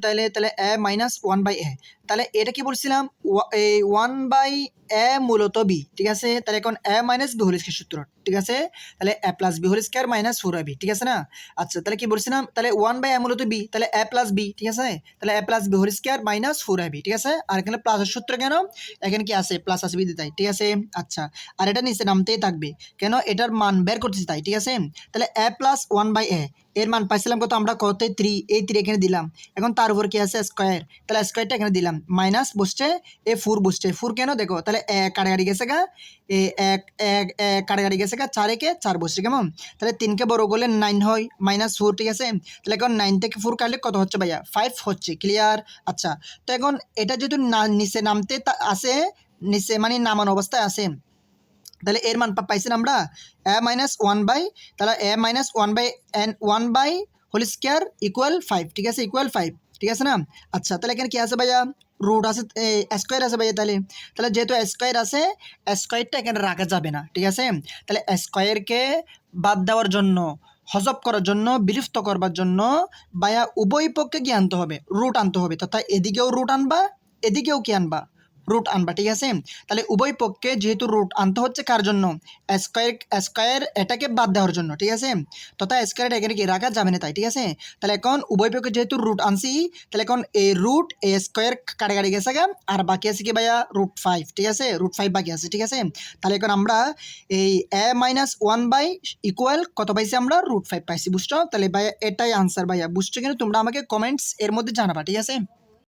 তাহলে তাহলে A minus one by এ, তাহলে এটা কি বলছিলাম এই ওয়ান বাই এ মূলত বি, ঠিক আছে। তাহলে এখন A minus B whole square সূত্র, ঠিক আছে। তাহলে A plus B whole square minus four B, ঠিক আছে না। আচ্ছা তাহলে কি বলছিলাম, তাহলে ওয়ান বাই এ মূলত বি, তাহলে এ প্লাস বি, ঠিক আছে। তাহলে A plus B whole square minus four B, ঠিক আছে। আর এখানে প্লাসের সূত্র কেন, এখানে কি আছে প্লাস আসবে তাই, ঠিক আছে। আচ্ছা আর এটা নিচে নামতেই থাকবে, কেন এটার মান বের করতেছি তাই, ঠিক আছে। তাহলে এ প্লাস ওয়ান বাই এ এর মান পাইছিলাম কত আমরা, কত 3, এই 3 এখানে দিলাম। এখন তার উপর কি আছে স্কয়ার, তাহলে স্কয়ারটা এখানে দিলাম, মাইনাস বসছে এ ফোর বসছে, ফোর কেন দেখো, তাহলে কাটাকাটি গেছে গা, এ এক এক এক কাটাকাটি গেছে গা, 4 একে 4 বসছে, কেমন। তাহলে 3কে বড় করলে 9 হয়, মাইনাস ফোর, ঠিক আছে। তাহলে এখন 9 থেকে 4 কাটলে কত হচ্ছে ভাইয়া, 5 হচ্ছে, ক্লিয়ার। আচ্ছা তো এখন এটা যেহেতু নিচে নামতে আসে, নিচে মানে নামানো অবস্থায় আসে, তাহলে এর মান পাইছেন আমরা এ মাইনাস ওয়ান বাই, তাহলে A minus one by N one by whole square equal 5, ঠিক আছে, ইকুয়াল 5, ঠিক আছে না। আচ্ছা তাহলে এখানে কি আছে ভাইয়া, রুট আছে, স্কোয়ার আছে ভাইয়া। তাহলে তাহলে যেহেতু স্কোয়ার আছে, স্কোয়ারটা এখানে রাখা যাবে না, ঠিক আছে। তাহলে স্কোয়ারকে বাদ দেওয়ার জন্য, হজব করার জন্য, বিলুপ্ত করবার জন্য ভাইয়া উভয় পক্ষে কি আনতে হবে, রুট আনতে হবে। তথা এদিকেও রুট আনবা, এদিকেও কি আনবা, রুট আনবা, ঠিক আছে। তাহলে উভয় পক্ষে যেহেতু রুট আনতে হচ্ছে কার জন্য, স্কোয়ার স্কোয়ার এটাকে বাদ দেওয়ার জন্য, ঠিক আছে। তথা স্কোয়ারটা এখানে কি রাখা যাবে না তাই, ঠিক আছে। তাহলে এখন উভয় পক্ষে যেহেতু রুট আনছি, তাহলে এখন এই রুট এ স্কোয়ার কাটাকাটি গেছে গা, আর বাকি আছে কি ভাইয়া রুট 5, ঠিক আছে, রুট 5 বাকি আছে, ঠিক আছে। তাহলে এখন আমরা এই এ মাইনাস ওয়ান বাই ইকুয়াল কত পাইছি আমরা, রুট 5 পাইছি, বুঝছো। তাহলে ভাইয়া এটাই আনসার ভাইয়া, বুঝছো কিনা তোমরা আমাকে কমেন্টস এর মধ্যে জানাবা, ঠিক আছে।